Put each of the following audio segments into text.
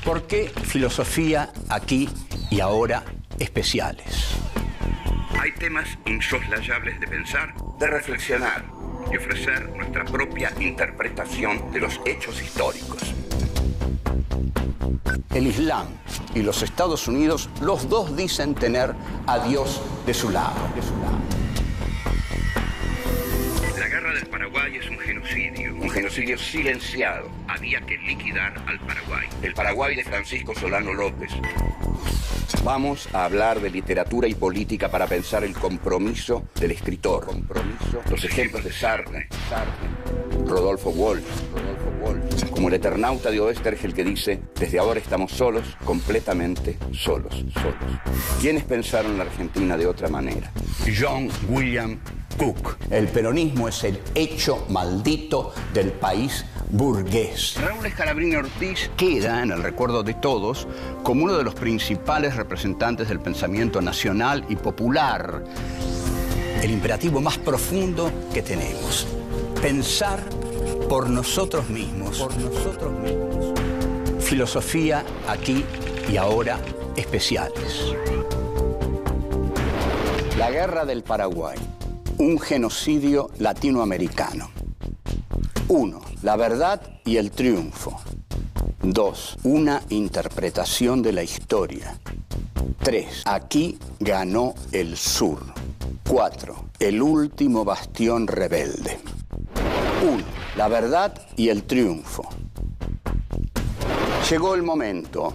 ¿Por qué filosofía aquí y ahora especiales? Hay temas insoslayables de pensar, de reflexionar y ofrecer nuestra propia interpretación de los hechos históricos. El Islam y los Estados Unidos, los dos dicen tener a Dios de su lado. La guerra del Paraguay es un genocidio silenciado. Había que liquidar al Paraguay. El Paraguay de Francisco Solano López. Vamos a hablar de literatura y política para pensar el compromiso del escritor. Los ejemplos de Sartre, Rodolfo Walsh, como el Eternauta de Oestergel que dice: desde ahora estamos solos, completamente solos. ¿Quiénes pensaron la Argentina de otra manera? John William Cook. El peronismo es el hecho maldito del país burgués. Raúl Scalabrini Ortiz queda en el recuerdo de todos como uno de los principales representantes del pensamiento nacional y popular. El imperativo más profundo que tenemos: pensar por nosotros mismos. Filosofía aquí y ahora especiales. La guerra del Paraguay, un genocidio latinoamericano. 1. La verdad y el triunfo. 2. Una interpretación de la historia. 3. Aquí ganó el sur. 4. El último bastión rebelde. 1. La verdad y el triunfo. Llegó el momento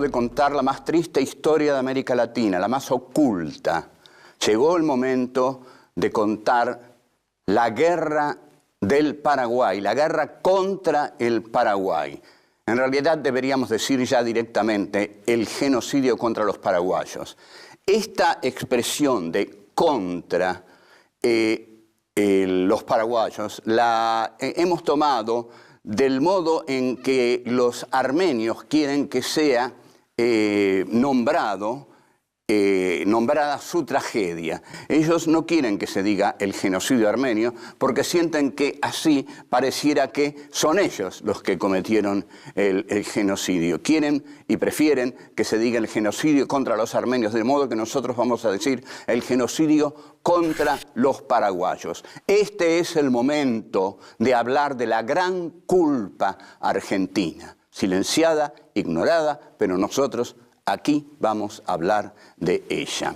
de contar la más triste historia de América Latina, la más oculta. Llegó el momento de contar la guerra del Paraguay, la guerra contra el Paraguay. En realidad deberíamos decir ya directamente el genocidio contra los paraguayos. Esta expresión de contra los paraguayos la hemos tomado del modo en que los armenios quieren que sea nombrada su tragedia. Ellos no quieren que se diga el genocidio armenio porque sienten que así pareciera que son ellos los que cometieron el genocidio. Quieren y prefieren que se diga el genocidio contra los armenios, de modo que nosotros vamos a decir el genocidio contra los paraguayos. Este es el momento de hablar de la gran culpa argentina, silenciada, ignorada, pero nosotros aquí vamos a hablar de ella.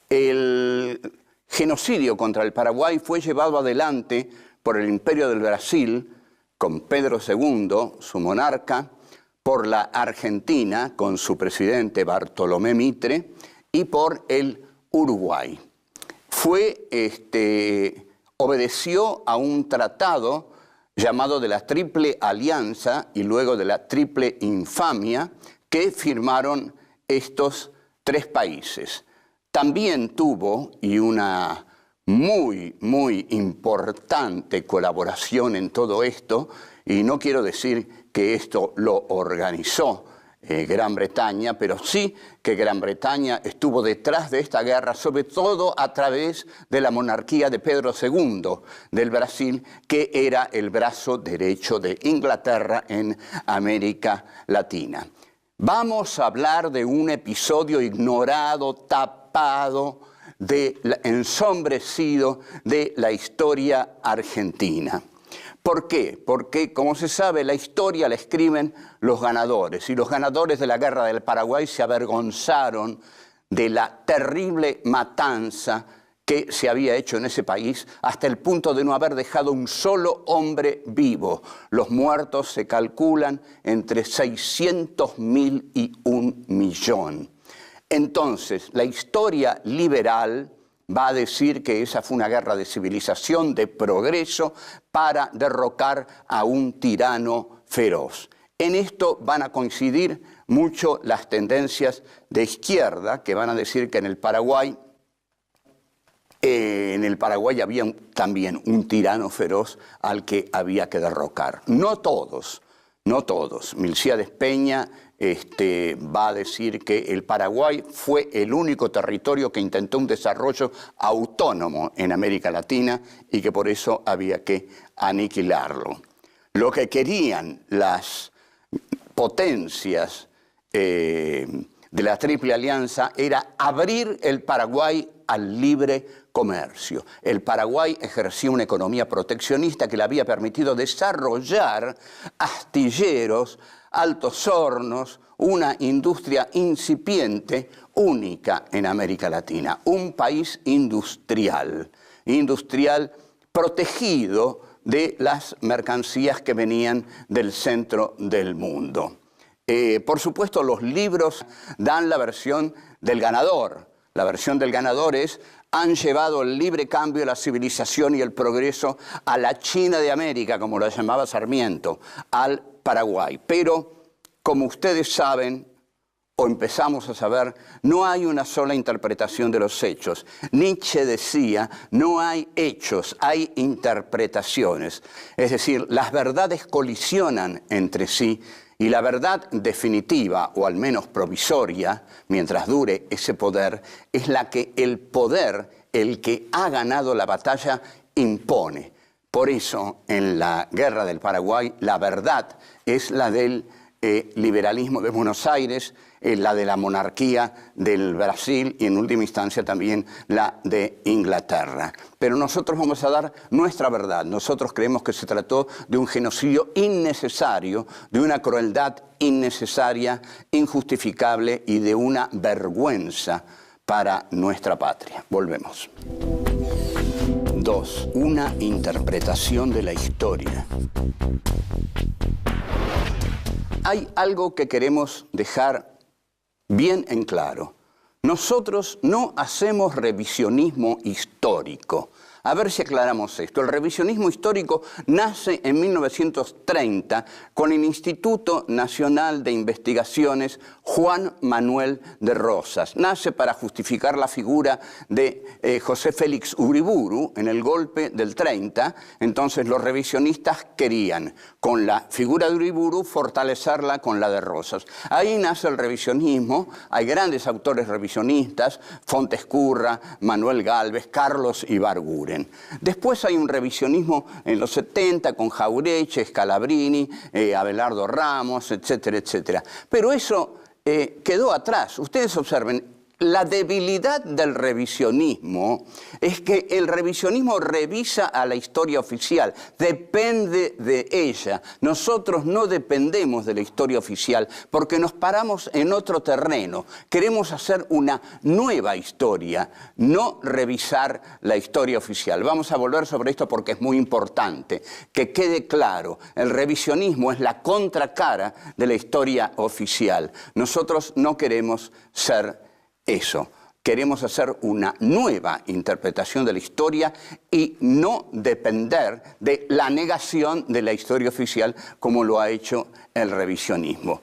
El genocidio contra el Paraguay fue llevado adelante por el Imperio del Brasil, con Pedro II, su monarca, por la Argentina, con su presidente Bartolomé Mitre, y por el Uruguay. Obedeció a un tratado llamado de la Triple Alianza y luego de la Triple Infamia que firmaron estos tres países. También tuvo, y una muy importante colaboración en todo esto, y no quiero decir que esto lo organizó Gran Bretaña, pero sí que Gran Bretaña estuvo detrás de esta guerra, sobre todo a través de la monarquía de Pedro II del Brasil, que era el brazo derecho de Inglaterra en América Latina. Vamos a hablar de un episodio ignorado, tapado, ensombrecido de la historia argentina. ¿Por qué? Porque, como se sabe, la historia la escriben los ganadores, y los ganadores de la guerra del Paraguay se avergonzaron de la terrible matanza que se había hecho en ese país hasta el punto de no haber dejado un solo hombre vivo. Los muertos se calculan entre 600.000 y 1.000.000. Entonces, la historia liberal va a decir que esa fue una guerra de civilización, de progreso, para derrocar a un tirano feroz. En esto van a coincidir mucho las tendencias de izquierda, que van a decir que en el Paraguay había también un tirano feroz al que había que derrocar. No todos. Milcíades Peña va a decir que el Paraguay fue el único territorio que intentó un desarrollo autónomo en América Latina y que por eso había que aniquilarlo. Lo que querían las potencias de la Triple Alianza era abrir el Paraguay al libre comercio. El Paraguay ejercía una economía proteccionista que le había permitido desarrollar astilleros, altos hornos, una industria incipiente única en América Latina. Un país industrial protegido de las mercancías que venían del centro del mundo. Por supuesto, los libros dan la versión del ganador. La versión del ganador es: han llevado el libre cambio, la civilización y el progreso a la China de América, como lo llamaba Sarmiento, al Paraguay. Pero, como ustedes saben, o empezamos a saber, no hay una sola interpretación de los hechos. Nietzsche decía, no hay hechos, hay interpretaciones. Es decir, las verdades colisionan entre sí y la verdad definitiva, o al menos provisoria, mientras dure ese poder, es la que el poder, el que ha ganado la batalla, impone. Por eso, en la Guerra del Paraguay, la verdad es la del liberalismo de Buenos Aires, la de la monarquía del Brasil y en última instancia también la de Inglaterra. Pero nosotros vamos a dar nuestra verdad. Nosotros creemos que se trató de un genocidio innecesario, de una crueldad innecesaria, injustificable y de una vergüenza para nuestra patria. Volvemos. 2. Una interpretación de la historia. Hay algo que queremos dejar bien en claro. Nosotros no hacemos revisionismo histórico. A ver si aclaramos esto. El revisionismo histórico nace en 1930 con el Instituto Nacional de Investigaciones Juan Manuel de Rosas. Nace para justificar la figura de José Félix Uriburu en el golpe del 30. Entonces los revisionistas querían, con la figura de Uriburu, fortalecerla con la de Rosas. Ahí nace el revisionismo. Hay grandes autores revisionistas: Fontescurra, Manuel Gálvez, Carlos Ibarguren. Después hay un revisionismo en los 70 con Jauretche, Scalabrini, Abelardo Ramos, etcétera, etcétera. Pero eso quedó atrás. Ustedes observen, la debilidad del revisionismo es que el revisionismo revisa a la historia oficial, depende de ella. Nosotros no dependemos de la historia oficial porque nos paramos en otro terreno. Queremos hacer una nueva historia, no revisar la historia oficial. Vamos a volver sobre esto porque es muy importante que quede claro. El revisionismo es la contracara de la historia oficial. Nosotros no queremos ser eso. Queremos hacer una nueva interpretación de la historia y no depender de la negación de la historia oficial como lo ha hecho el revisionismo.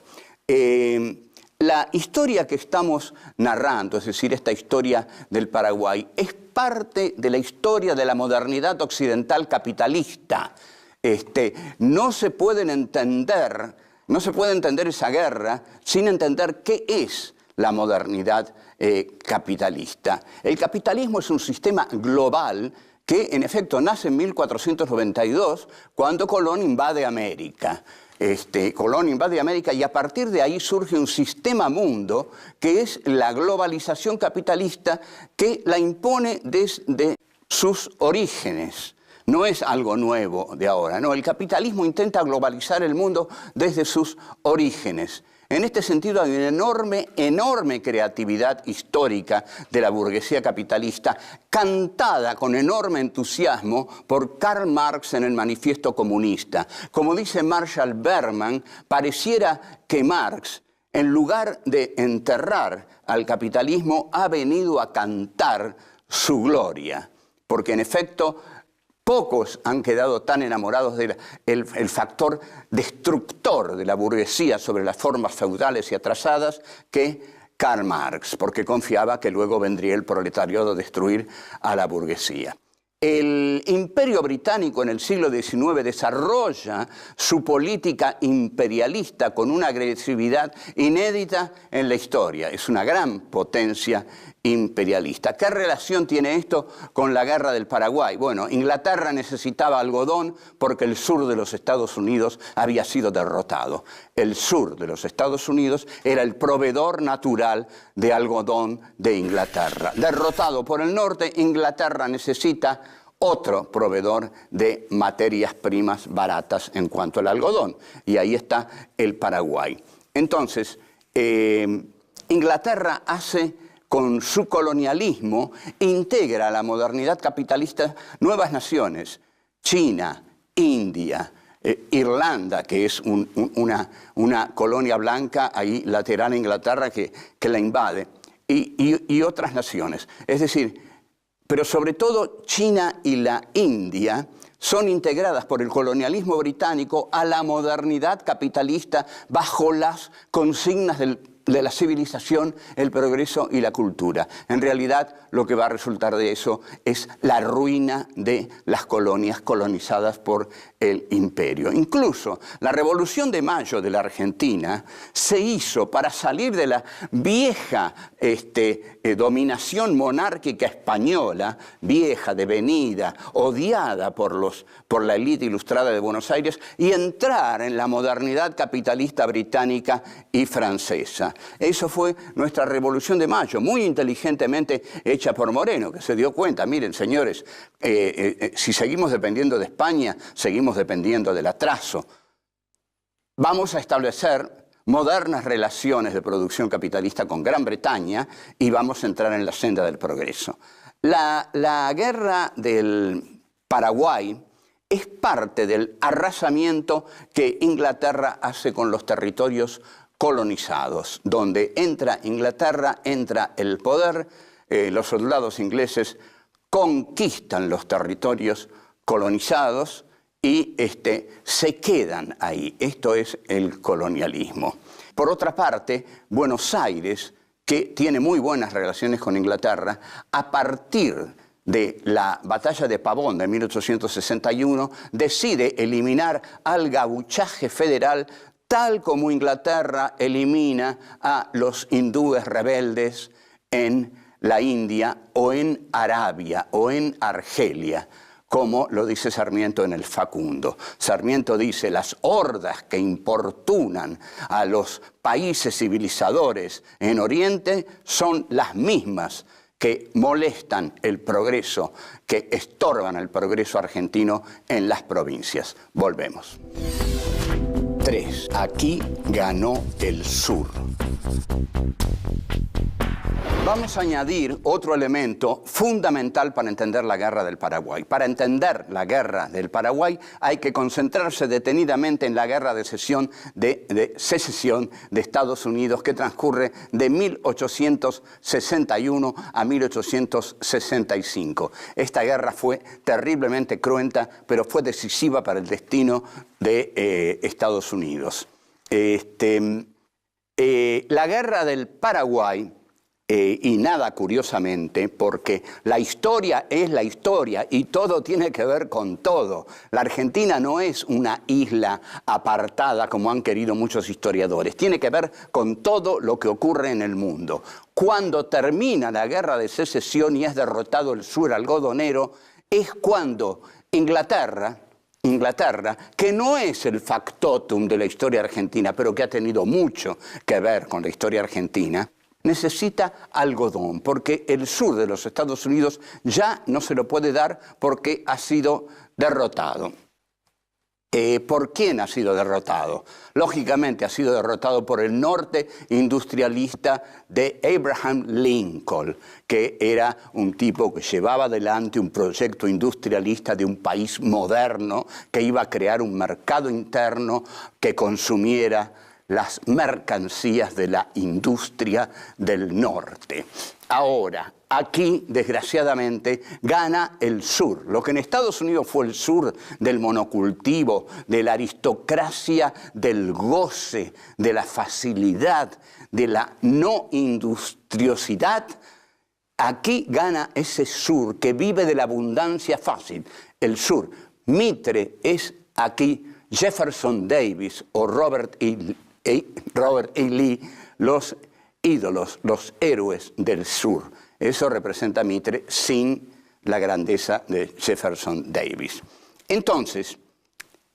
La historia que estamos narrando, es decir, esta historia del Paraguay, es parte de la historia de la modernidad occidental capitalista. No se puede entender esa guerra sin entender qué es la modernidad capitalista. El capitalismo es un sistema global que en efecto nace en 1492 cuando Colón invade América. Colón invade América y a partir de ahí surge un sistema mundo que es la globalización capitalista que la impone desde sus orígenes. No es algo nuevo de ahora, no. El capitalismo intenta globalizar el mundo desde sus orígenes. En este sentido hay una enorme creatividad histórica de la burguesía capitalista, cantada con enorme entusiasmo por Karl Marx en el Manifiesto Comunista. Como dice Marshall Berman, pareciera que Marx, en lugar de enterrar al capitalismo, ha venido a cantar su gloria. Porque en efecto, pocos han quedado tan enamorados del factor destructor de la burguesía sobre las formas feudales y atrasadas que Karl Marx, porque confiaba que luego vendría el proletariado a destruir a la burguesía. El Imperio Británico en el siglo XIX desarrolla su política imperialista con una agresividad inédita en la historia. Es una gran potencia imperialista. ¿Qué relación tiene esto con la guerra del Paraguay? Bueno, Inglaterra necesitaba algodón porque el sur de los Estados Unidos había sido derrotado. El sur de los Estados Unidos era el proveedor natural de algodón de Inglaterra. Derrotado por el norte, Inglaterra necesita otro proveedor de materias primas baratas en cuanto al algodón. Y ahí está el Paraguay. Entonces, Inglaterra hace, con su colonialismo, integra a la modernidad capitalista nuevas naciones. China, India, Irlanda, que es una colonia blanca ahí lateral a Inglaterra que la invade, y otras naciones. Es decir, pero sobre todo China y la India son integradas por el colonialismo británico a la modernidad capitalista bajo las consignas de la civilización, el progreso y la cultura. En realidad, lo que va a resultar de eso es la ruina de las colonias colonizadas por el imperio. Incluso la Revolución de Mayo de la Argentina se hizo para salir de la vieja dominación monárquica española, vieja, devenida, odiada por la élite ilustrada de Buenos Aires, y entrar en la modernidad capitalista británica y francesa. Eso fue nuestra Revolución de Mayo, muy inteligentemente hecha por Moreno, que se dio cuenta, miren, señores, si seguimos dependiendo de España, seguimos dependiendo del atraso. Vamos a establecer modernas relaciones de producción capitalista con Gran Bretaña y vamos a entrar en la senda del progreso. La guerra del Paraguay es parte del arrasamiento que Inglaterra hace con los territorios colonizados, donde entra Inglaterra, entra el poder, los soldados ingleses conquistan los territorios colonizados y se quedan ahí. Esto es el colonialismo. Por otra parte, Buenos Aires, que tiene muy buenas relaciones con Inglaterra, a partir de la batalla de Pavón de 1861, decide eliminar al gauchaje federal tal como Inglaterra elimina a los hindúes rebeldes en la India o en Arabia o en Argelia, como lo dice Sarmiento en el Facundo. Sarmiento dice: las hordas que importunan a los países civilizadores en Oriente son las mismas que molestan el progreso, que estorban el progreso argentino en las provincias. Volvemos. 3. Aquí ganó el sur. Vamos a añadir otro elemento fundamental para entender la guerra del Paraguay. Para entender la guerra del Paraguay hay que concentrarse detenidamente en la guerra de secesión de Estados Unidos, que transcurre de 1861 a 1865. Esta guerra fue terriblemente cruenta, pero fue decisiva para el destino de Estados Unidos. La guerra del Paraguay, y nada curiosamente, porque la historia es la historia y todo tiene que ver con todo. La Argentina no es una isla apartada como han querido muchos historiadores, tiene que ver con todo lo que ocurre en el mundo. Cuando termina la guerra de secesión y es derrotado el sur algodonero, es cuando Inglaterra, que no es el factotum de la historia argentina, pero que ha tenido mucho que ver con la historia argentina, necesita algodón, porque el sur de los Estados Unidos ya no se lo puede dar porque ha sido derrotado. ¿Por quién ha sido derrotado? Lógicamente ha sido derrotado por el norte industrialista de Abraham Lincoln, que era un tipo que llevaba adelante un proyecto industrialista de un país moderno que iba a crear un mercado interno que consumiera las mercancías de la industria del norte. Ahora, aquí, desgraciadamente, gana el sur. Lo que en Estados Unidos fue el sur del monocultivo, de la aristocracia, del goce, de la facilidad, de la no industriosidad, aquí gana ese sur que vive de la abundancia fácil. El sur. Mitre es aquí Jefferson Davis o Robert E. Lee, los ídolos, los héroes del sur. eso representa Mitre sin la grandeza de Jefferson Davis. Entonces,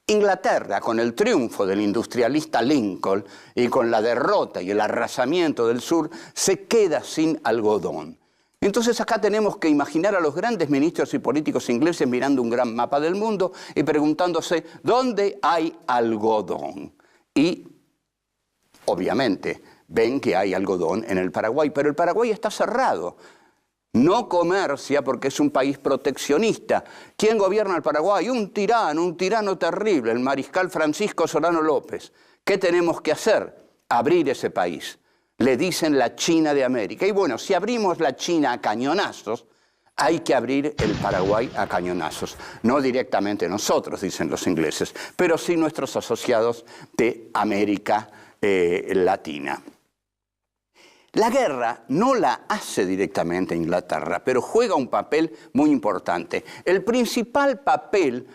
Inglaterra, con el triunfo del industrialista Lincoln y con la derrota y el arrasamiento del sur, se queda sin algodón. Entonces acá tenemos que imaginar a los grandes ministros y políticos ingleses mirando un gran mapa del mundo y preguntándose ¿dónde hay algodón? Y obviamente ven que hay algodón en el Paraguay, pero el Paraguay está cerrado. No comercia porque es un país proteccionista. ¿Quién gobierna el Paraguay? Un tirano terrible, el mariscal Francisco Solano López. ¿Qué tenemos que hacer? Abrir ese país. Le dicen la China de América. Y bueno, si abrimos la China a cañonazos, hay que abrir el Paraguay a cañonazos. No directamente nosotros, dicen los ingleses, pero sí nuestros asociados de América Latina. La guerra no la hace directamente Inglaterra, pero juega un papel muy importante. El principal papel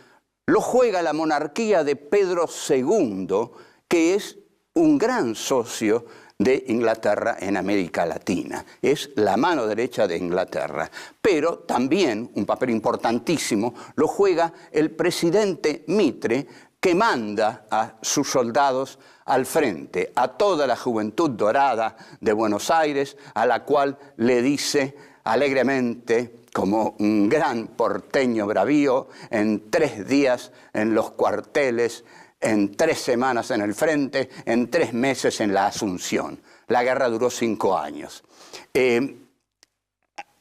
lo juega la monarquía de Pedro II, que es un gran socio de Inglaterra en América Latina. Es la mano derecha de Inglaterra. Pero también un papel importantísimo lo juega el presidente Mitre, que manda a sus soldados al frente, a toda la juventud dorada de Buenos Aires, a la cual le dice alegremente, como un gran porteño bravío, en 3 días en los cuarteles, en 3 semanas en el frente, en 3 meses en la Asunción. La guerra duró 5 años.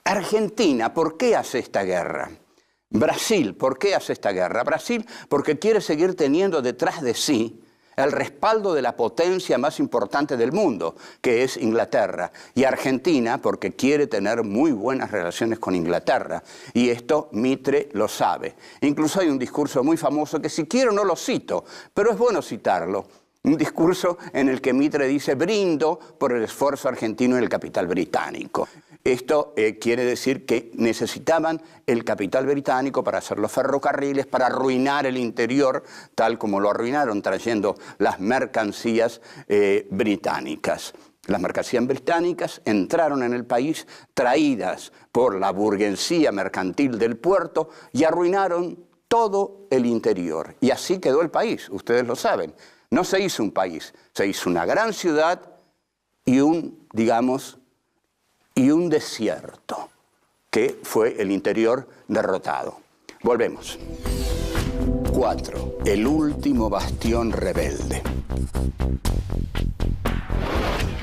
Argentina, ¿por qué hace esta guerra? Brasil, ¿por qué hace esta guerra? Brasil porque quiere seguir teniendo detrás de sí el respaldo de la potencia más importante del mundo, que es Inglaterra. Y Argentina porque quiere tener muy buenas relaciones con Inglaterra. Y esto Mitre lo sabe. Incluso hay un discurso muy famoso que si quiero no lo cito, pero es bueno citarlo. Un discurso en el que Mitre dice: brindo por el esfuerzo argentino en el capital británico. Esto quiere decir que necesitaban el capital británico para hacer los ferrocarriles, para arruinar el interior, tal como lo arruinaron trayendo las mercancías británicas. Las mercancías británicas entraron en el país traídas por la burguesía mercantil del puerto y arruinaron todo el interior. Y así quedó el país, ustedes lo saben. No se hizo un país, se hizo una gran ciudad y un desierto, que fue el interior derrotado. Volvemos. 4. El último bastión rebelde.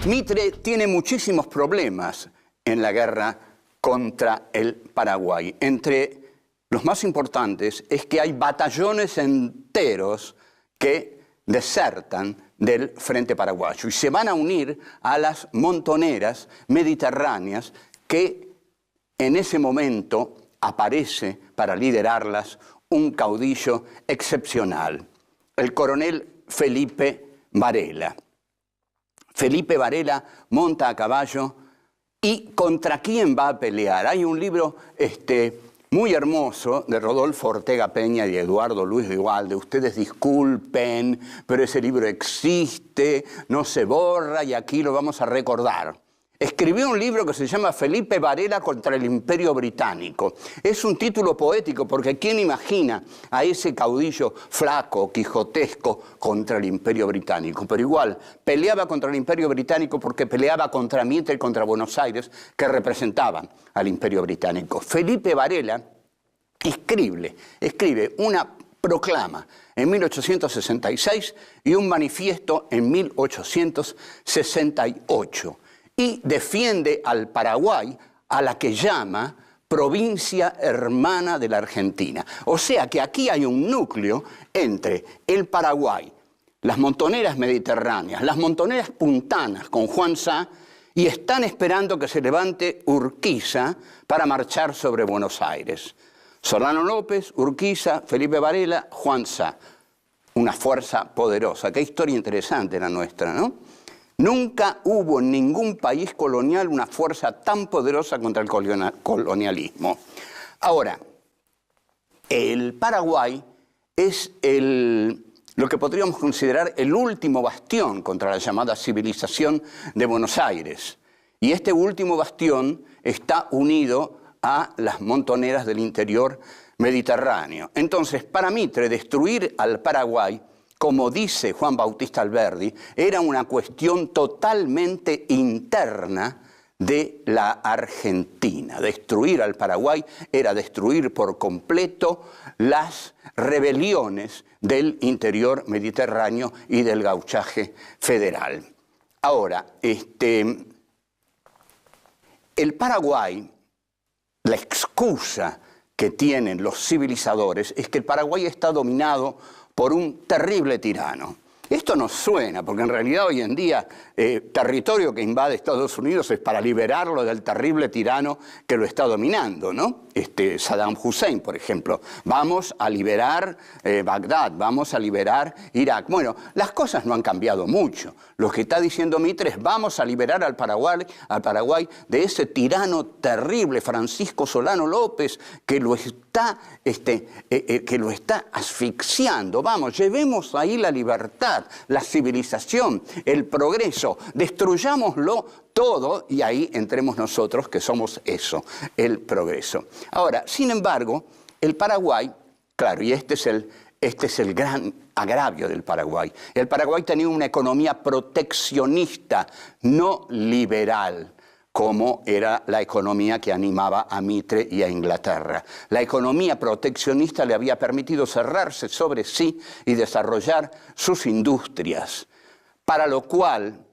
Mitre tiene muchísimos problemas en la guerra contra el Paraguay. Entre los más importantes es que hay batallones enteros que desertan del frente paraguayo y se van a unir a las montoneras mediterráneas que en ese momento aparece para liderarlas un caudillo excepcional, el coronel Felipe Varela. Felipe Varela monta a caballo y ¿contra quién va a pelear? Hay un libro muy hermoso de Rodolfo Ortega Peña y Eduardo Luis Vivalde. Ustedes disculpen, pero ese libro existe, no se borra y aquí lo vamos a recordar. Escribió un libro que se llama Felipe Varela contra el Imperio Británico. Es un título poético porque ¿quién imagina a ese caudillo flaco, quijotesco contra el Imperio Británico? Pero igual, peleaba contra el Imperio Británico porque peleaba contra Mitre y contra Buenos Aires, que representaban al Imperio Británico. Felipe Varela escribe una proclama en 1866 y un manifiesto en 1868. Y defiende al Paraguay, a la que llama provincia hermana de la Argentina. O sea que aquí hay un núcleo entre el Paraguay, las montoneras mediterráneas, las montoneras puntanas con Juan Sá, y están esperando que se levante Urquiza para marchar sobre Buenos Aires. Solano López, Urquiza, Felipe Varela, Juan Sá. Una fuerza poderosa. Qué historia interesante la nuestra, ¿no? Nunca hubo en ningún país colonial una fuerza tan poderosa contra el colonialismo. Ahora, el Paraguay es lo que podríamos considerar el último bastión contra la llamada civilización de Buenos Aires. Y este último bastión está unido a las montoneras del interior mediterráneo. Entonces, para Mitre, destruir al Paraguay, como dice Juan Bautista Alberdi, era una cuestión totalmente interna de la Argentina. Destruir al Paraguay era destruir por completo las rebeliones del interior mediterráneo y del gauchaje federal. Ahora, el Paraguay, la excusa que tienen los civilizadores es que el Paraguay está dominado por un terrible tirano. Esto nos suena, porque en realidad hoy en día territorio que invade Estados Unidos es para liberarlo del terrible tirano que lo está dominando, ¿no? Saddam Hussein, por ejemplo. Vamos a liberar Bagdad, vamos a liberar Irak. Bueno, las cosas no han cambiado mucho. Lo que está diciendo Mitre es vamos a liberar al Paraguay de ese tirano terrible, Francisco Solano López, que lo está asfixiando. Vamos, llevemos ahí la libertad, la civilización, el progreso, destruyámoslo todo y ahí entremos nosotros que somos eso, el progreso. Ahora, sin embargo, el Paraguay, claro, y este es el gran agravio del Paraguay. El Paraguay tenía una economía proteccionista, no liberal, como era la economía que animaba a Mitre y a Inglaterra. La economía proteccionista le había permitido cerrarse sobre sí y desarrollar sus industrias, para lo cual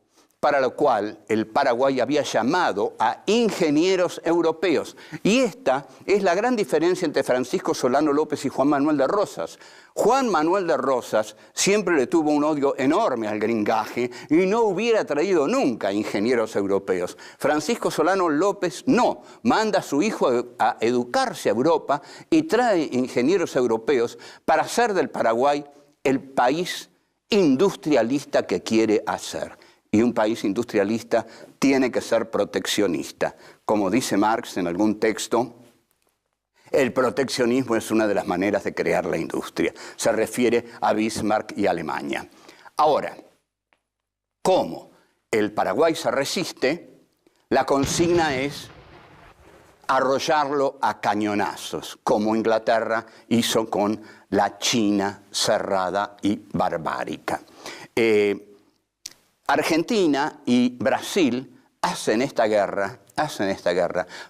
el Paraguay había llamado a ingenieros europeos. Y esta es la gran diferencia entre Francisco Solano López y Juan Manuel de Rosas. Juan Manuel de Rosas siempre le tuvo un odio enorme al gringaje y no hubiera traído nunca ingenieros europeos. Francisco Solano López no, manda a su hijo a educarse a Europa y trae ingenieros europeos para hacer del Paraguay el país industrialista que quiere hacer. Y un país industrialista tiene que ser proteccionista. Como dice Marx en algún texto, el proteccionismo es una de las maneras de crear la industria. Se refiere a Bismarck y Alemania. Ahora, ¿cómo el Paraguay se resiste? La consigna es arrollarlo a cañonazos, como Inglaterra hizo con la China cerrada y barbárica. Argentina y Brasil hacen esta guerra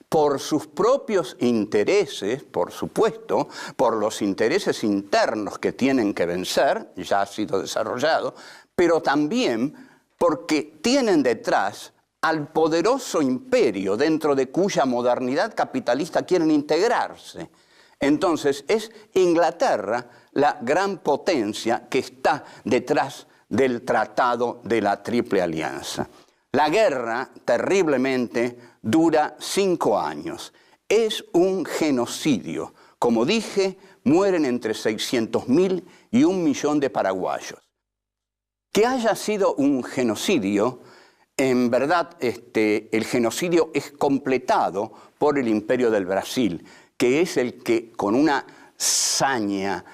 por sus propios intereses, por supuesto, por los intereses internos que tienen que vencer, ya ha sido desarrollado, pero también porque tienen detrás al poderoso imperio dentro de cuya modernidad capitalista quieren integrarse. Entonces es Inglaterra la gran potencia que está detrás del Tratado de la Triple Alianza. La guerra, terriblemente, dura 5 años. Es un genocidio. Como dije, mueren entre 600.000 y 1 millón de paraguayos. Que haya sido un genocidio, en verdad el genocidio es completado por el Imperio del Brasil, que es el que con una saña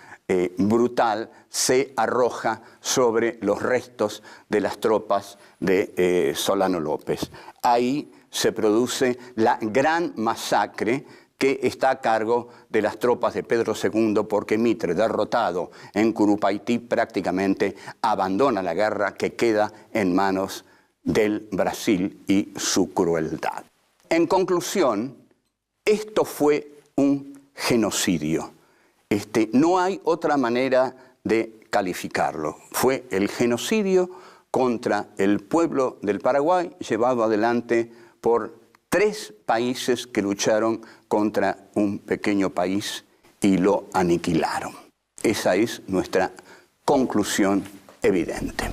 brutal se arroja sobre los restos de las tropas de Solano López. Ahí se produce la gran masacre que está a cargo de las tropas de Pedro II, porque Mitre, derrotado en Curupaití, prácticamente abandona la guerra que queda en manos del Brasil y su crueldad. En conclusión, esto fue un genocidio. No hay otra manera de calificarlo. Fue el genocidio contra el pueblo del Paraguay, llevado adelante por 3 países que lucharon contra un pequeño país y lo aniquilaron. Esa es nuestra conclusión evidente.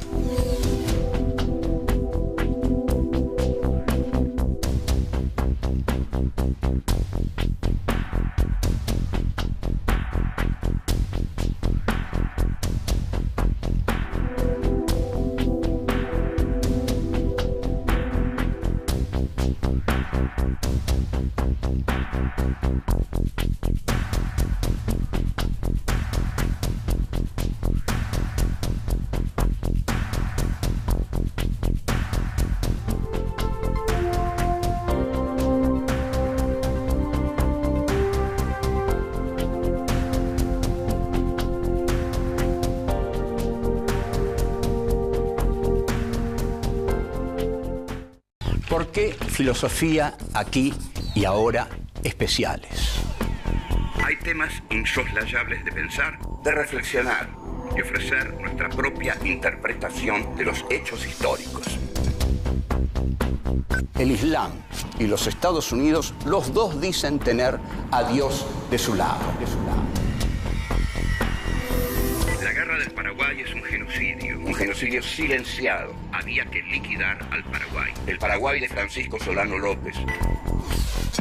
¿Por qué filosofía aquí y ahora especiales? Hay temas insoslayables de pensar, de reflexionar y ofrecer nuestra propia interpretación de los hechos históricos. El Islam y los Estados Unidos, los dos dicen tener a Dios de su lado. La guerra del Paraguay es un genocidio silenciado. Había que liquidar al Paraguay. El Paraguay de Francisco Solano López.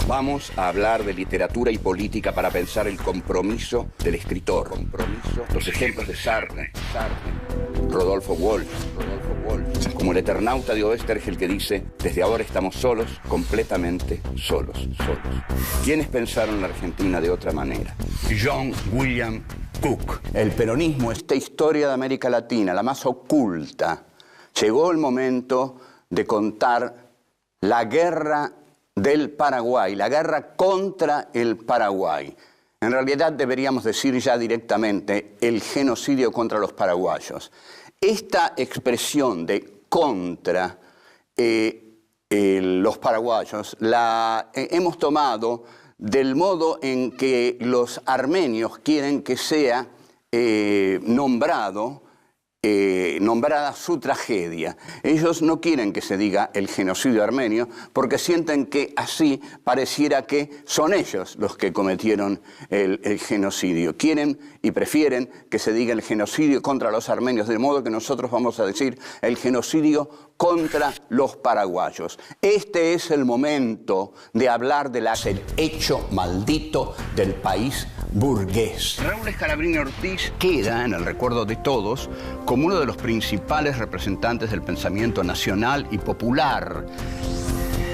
Vamos a hablar de literatura y política para pensar el compromiso del escritor. Los ejemplos de Sartre, Rodolfo Walsh, como el Eternauta de Oestergel que dice: desde ahora estamos solos, completamente solos. ¿Quiénes pensaron la Argentina de otra manera? John William Cook. El peronismo, esta historia de América Latina, la más oculta. Llegó el momento de contar la guerra del Paraguay, la guerra contra el Paraguay. En realidad deberíamos decir ya directamente el genocidio contra los paraguayos. Esta expresión de contra los paraguayos la hemos tomado del modo en que los armenios quieren que sea nombrada su tragedia. Ellos no quieren que se diga el genocidio armenio porque sienten que así pareciera que son ellos los que cometieron el genocidio. Quieren y prefieren que se diga el genocidio contra los armenios, de modo que nosotros vamos a decir el genocidio contra los paraguayos. Este es el momento de hablar del hecho maldito del país burgués. Raúl Scalabrini Ortiz queda en el recuerdo de todos como uno de los principales representantes del pensamiento nacional y popular.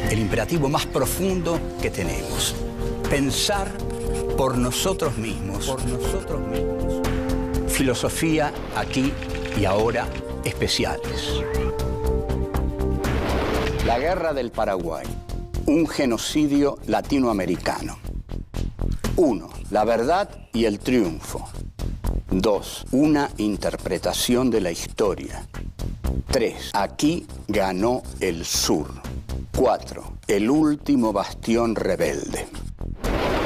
El imperativo más profundo que tenemos: pensar por nosotros mismos. Filosofía aquí y ahora especiales. La guerra del Paraguay, un genocidio latinoamericano. 1. La verdad y el triunfo. 2. Una interpretación de la historia. 3. Aquí ganó el sur. 4. El último bastión rebelde.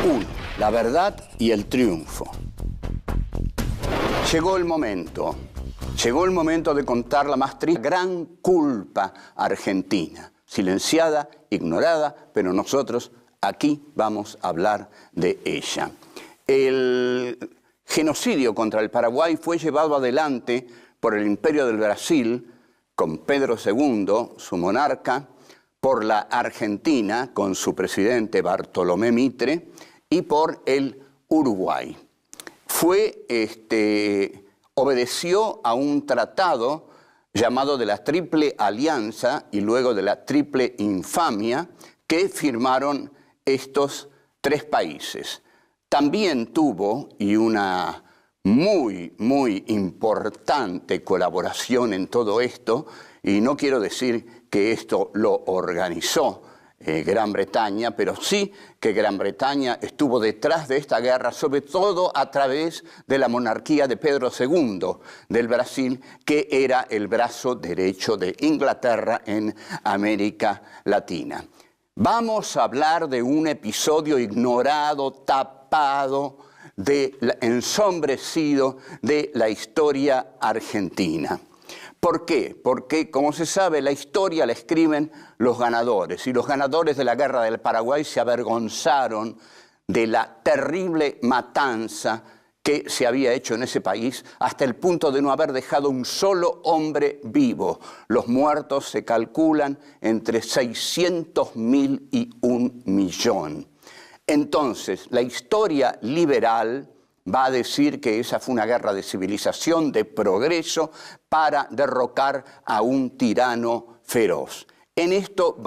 1. La verdad y el triunfo. Llegó el momento de contar la más triste gran culpa argentina, silenciada, ignorada, pero nosotros aquí vamos a hablar de ella. El genocidio contra el Paraguay fue llevado adelante por el Imperio del Brasil, con Pedro II, su monarca, por la Argentina, con su presidente Bartolomé Mitre, y por el Uruguay. Obedeció a un tratado llamado de la Triple Alianza y luego de la Triple Infamia que firmaron estos tres países. También tuvo, y una muy importante colaboración en todo esto, y no quiero decir que esto lo organizó Gran Bretaña, pero sí que Gran Bretaña estuvo detrás de esta guerra, sobre todo a través de la monarquía de Pedro II del Brasil, que era el brazo derecho de Inglaterra en América Latina. Vamos a hablar de un episodio ignorado, tapado, ensombrecido de la historia argentina. ¿Por qué? Porque, como se sabe, la historia la escriben los ganadores, y los ganadores de la guerra del Paraguay se avergonzaron de la terrible matanza que se había hecho en ese país, hasta el punto de no haber dejado un solo hombre vivo. Los muertos se calculan entre 600.000 y 1.000.000. Entonces, la historia liberal va a decir que esa fue una guerra de civilización, de progreso, para derrocar a un tirano feroz. En esto van